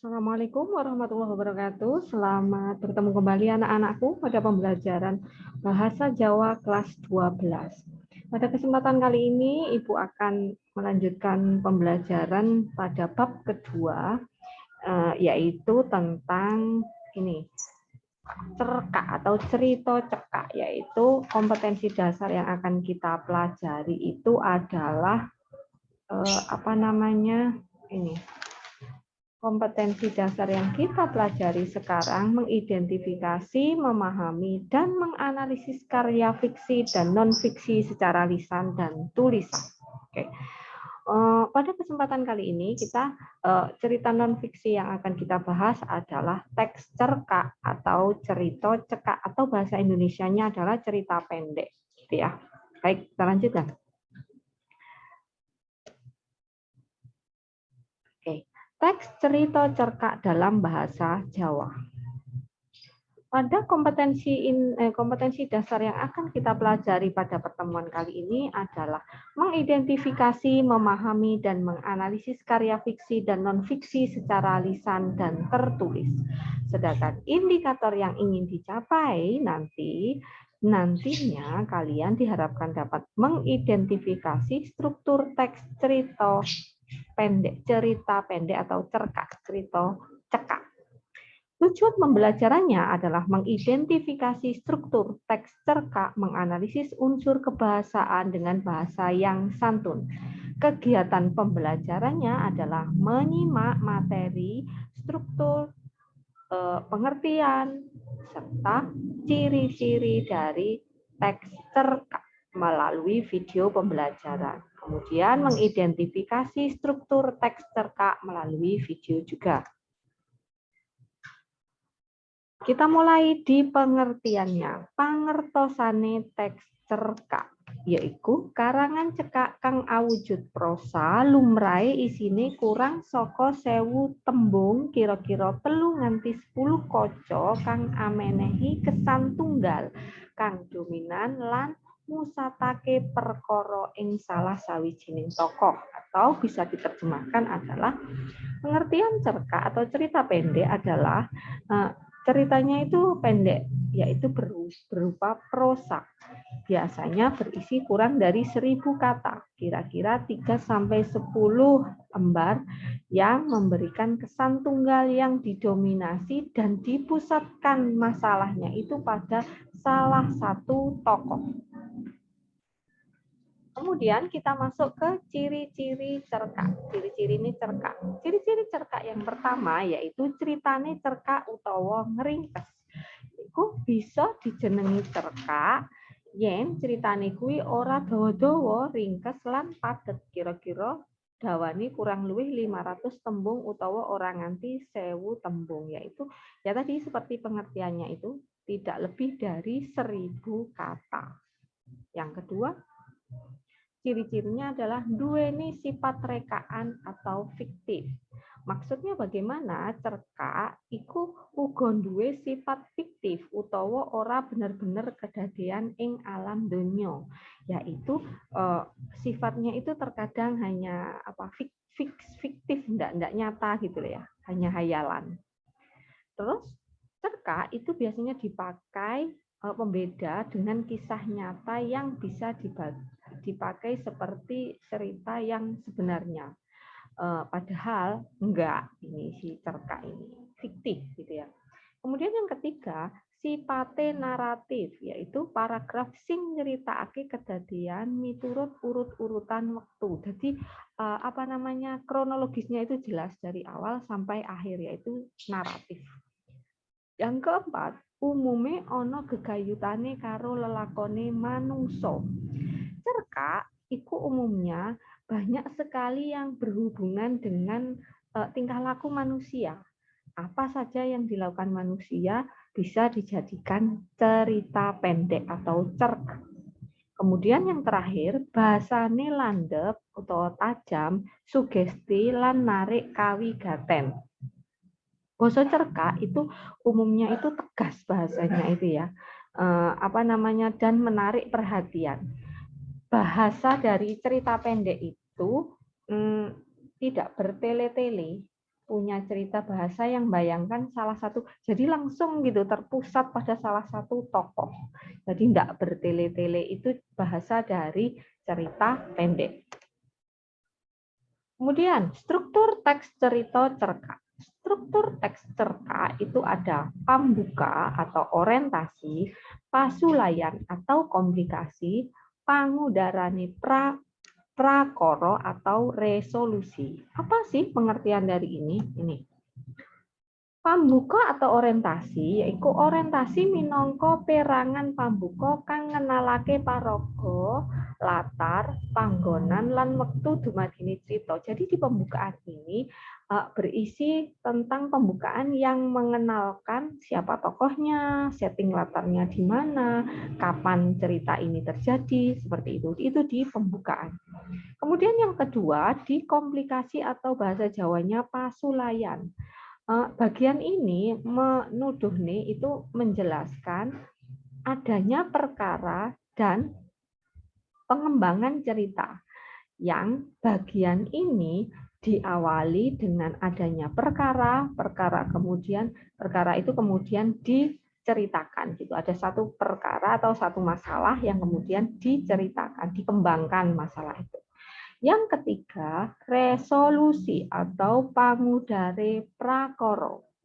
Assalamualaikum warahmatullahi wabarakatuh. Selamat bertemu kembali anak-anakku pada pembelajaran Bahasa Jawa kelas 12. Pada kesempatan kali ini, Ibu akan melanjutkan pembelajaran pada bab kedua, yaitu tentang ini, cerkak atau cerita cekak, yaitu kompetensi dasar yang akan kita pelajari itu adalah kompetensi dasar yang kita pelajari sekarang mengidentifikasi, memahami, dan menganalisis karya fiksi dan non-fiksi secara lisan dan tulisan. Oke. Pada kesempatan kali ini kita cerita non-fiksi yang akan kita bahas adalah teks cerkak atau cerita cekak atau bahasa Indonesianya adalah cerita pendek. Ya. Baik, kita lanjutkan. Teks cerita cerkak dalam bahasa Jawa. Pada kompetensi dasar yang akan kita pelajari pada pertemuan kali ini adalah mengidentifikasi, memahami, dan menganalisis karya fiksi dan non-fiksi secara lisan dan tertulis. Sedangkan indikator yang ingin dicapai nantinya kalian diharapkan dapat mengidentifikasi struktur teks cerita pendek atau cerita cekak. Tujuan pembelajarannya adalah mengidentifikasi struktur teks cerkak, menganalisis unsur kebahasaan dengan bahasa yang santun. Kegiatan pembelajarannya adalah menyimak materi, struktur, pengertian, serta ciri-ciri dari teks cerkak melalui video pembelajaran. Kemudian mengidentifikasi struktur teks cerkak melalui video juga. Kita mulai di pengertiannya. Pangertosane teks cerkak, yaitu karangan cekak kang awujud prosa lumrahe isine kurang saka 1000 tembung kira-kira 3 nganti 10 kaca kang amenehi kesan tunggal kang dominan lan musatake perkara ing salah sawijining tokoh, atau bisa diterjemahkan adalah pengertian cerkak atau cerita pendek adalah ceritanya itu pendek, yaitu berupa prosa. Biasanya berisi kurang dari 1000 kata, kira-kira 3-10 lembar yang memberikan kesan tunggal yang didominasi dan dipusatkan masalahnya itu pada salah satu tokoh. Kemudian kita masuk ke ciri-ciri cerkak. Ciri-ciri ini cerkak. Ciri-ciri cerkak yang pertama yaitu ceritane cerkak utawa ngeringkes. Iku bisa dijenengi cerkak yen ceritane kuwi ora dawa-dawa, ringkes lan padet. Kira-kira dawane kurang luwih 500 tembung utawa ora nganti 1000 tembung, yaitu ya tadi seperti pengertiannya itu tidak lebih dari 1000 kata. Yang kedua, ciri-cirinya adalah duweni sifat rekaan atau fiktif. Maksudnya bagaimana? Cerkak iku uga duwe sifat fiktif utawa ora bener-bener kedadean ing alam donya. Yaitu sifatnya itu terkadang hanya fiktif, ndak nyata gitu ya, hanya hayalan. Terus cerkak itu biasanya dipakai pembeda dengan kisah nyata yang bisa dipakai seperti cerita yang sebenarnya. Padahal enggak, ini si cerkak ini fiktif gitu ya. Kemudian yang ketiga, sifate naratif, yaitu paragraf sing nyeritakake kedadian miturut urut-urutan waktu. Jadi kronologisnya itu jelas dari awal sampai akhir, yaitu naratif. Yang keempat, umume ana gegayutane karo lelakone manungsa. Cerkak iku umumnya banyak sekali yang berhubungan dengan tingkah laku manusia. Apa saja yang dilakukan manusia bisa dijadikan cerita pendek atau cerkak. Kemudian yang terakhir, bahasane landhep utawa tajam, sugesti lan narik kawigaten. Basa cerkak itu umumnya itu tegas bahasanya itu ya, dan menarik perhatian. Bahasa dari cerita pendek itu tidak bertele-tele, punya cerita bahasa yang bayangkan salah satu, jadi langsung gitu terpusat pada salah satu tokoh. Jadi tidak bertele-tele, itu bahasa dari cerita pendek. Kemudian struktur teks cerita cerka. Struktur teks cerka itu ada pambuka atau orientasi, pasulayan atau komplikasi, pangudarani prakoro atau resolusi. Apa sih pengertian dari ini? Ini. Pambuka atau orientasi yaitu orientasi minangka perangan pambuka kang ngenalake paraga, latar, panggonan lan wektu dumadine crita. Jadi di pembukaan ini berisi tentang pembukaan yang mengenalkan siapa tokohnya, setting latarnya di mana, kapan cerita ini terjadi, seperti itu. Itu di pembukaan. Kemudian yang kedua, di komplikasi atau bahasa Jawanya pasulayan. Bagian ini menuduh nih itu menjelaskan adanya perkara dan pengembangan cerita yang bagian ini diawali dengan adanya perkara itu kemudian diceritakan gitu. Ada satu perkara atau satu masalah yang kemudian diceritakan, dikembangkan masalah itu. Yang ketiga, resolusi atau pangudare prakoro.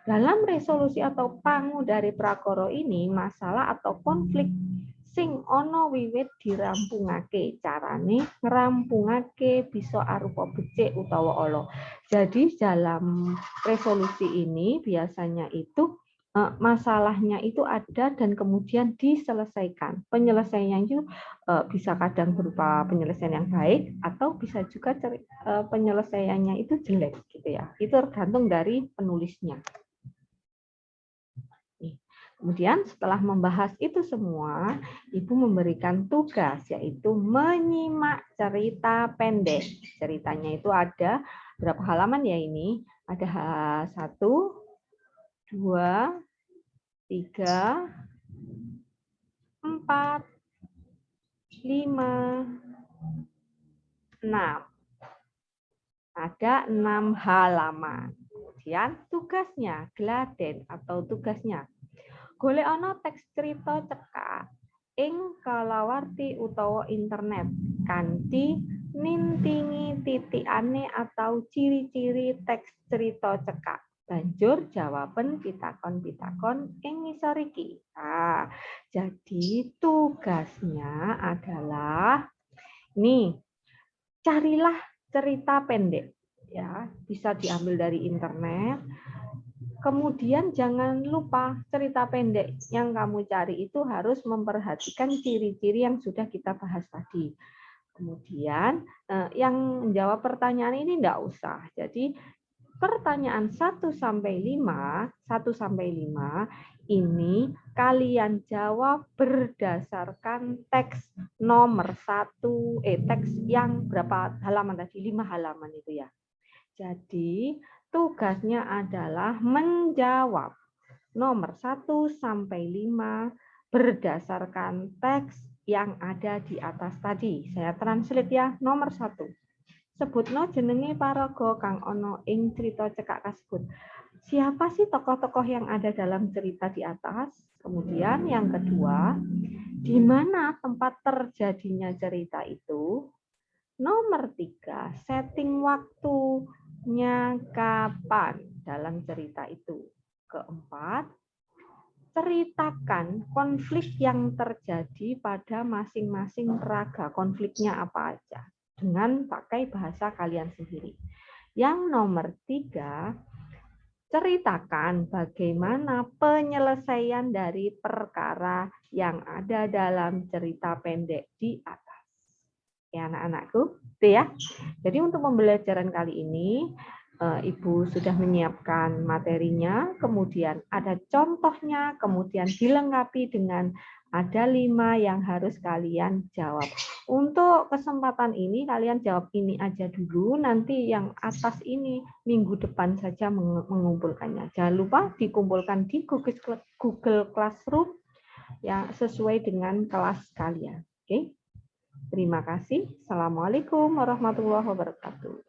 Dalam resolusi atau pangudare prakoro ini, masalah atau konflik sing ono wiwit dirampungake. Carane ngerampungake bisa arupa becik utawa olo. Jadi dalam resolusi ini biasanya itu masalahnya itu ada dan kemudian diselesaikan. Penyelesaiannya itu bisa kadang berupa penyelesaian yang baik atau bisa juga penyelesaiannya itu jelek gitu ya. Itu tergantung dari penulisnya. Kemudian setelah membahas itu semua, Ibu memberikan tugas yaitu menyimak cerita pendek. Ceritanya itu ada berapa halaman ya ini? Ada 1, 2, 3, 4, 5, 6. Ada 6 halaman. Kemudian tugasnya, gladen atau tugasnya. Golekana teks cerita cekak ing kalawarti utawa internet kanthi nintingi titikane atau ciri-ciri teks cerita cekak. Banjur jawaban pitakon-pitakon ing ngisor iki. Nah, jadi tugasnya adalah nih, carilah cerita pendek ya, bisa diambil dari internet. Kemudian jangan lupa cerita pendek yang kamu cari itu harus memperhatikan ciri-ciri yang sudah kita bahas tadi. Kemudian yang menjawab pertanyaan ini enggak usah. Jadi pertanyaan 1 sampai 5 ini kalian jawab berdasarkan teks nomor 1 teks yang berapa halaman tadi? 5 halaman itu ya. Jadi tugasnya adalah menjawab nomor 1 sampai 5 berdasarkan teks yang ada di atas tadi. Saya translate ya. Nomor 1. Sebutno jenenge paraga kang ana ing cerita cekak kasebut. Siapa sih tokoh-tokoh yang ada dalam cerita di atas? Kemudian yang kedua, di mana tempat terjadinya cerita itu? Nomor 3, setting waktunya kapan dalam cerita itu. Keempat, ceritakan konflik yang terjadi pada masing-masing raga. Konfliknya apa aja? Dengan pakai bahasa kalian sendiri. Yang nomor 3, ceritakan bagaimana penyelesaian dari perkara yang ada dalam cerita pendek di atas. Ya anak-anakku, itu ya. Jadi untuk pembelajaran kali ini, Ibu sudah menyiapkan materinya, kemudian ada contohnya, kemudian dilengkapi dengan ada 5 yang harus kalian jawab. Untuk kesempatan ini kalian jawab ini aja dulu, nanti yang atas ini minggu depan saja mengumpulkannya. Jangan lupa dikumpulkan di Google Classroom yang sesuai dengan kelas kalian. Oke? Terima kasih. Assalamualaikum warahmatullahi wabarakatuh.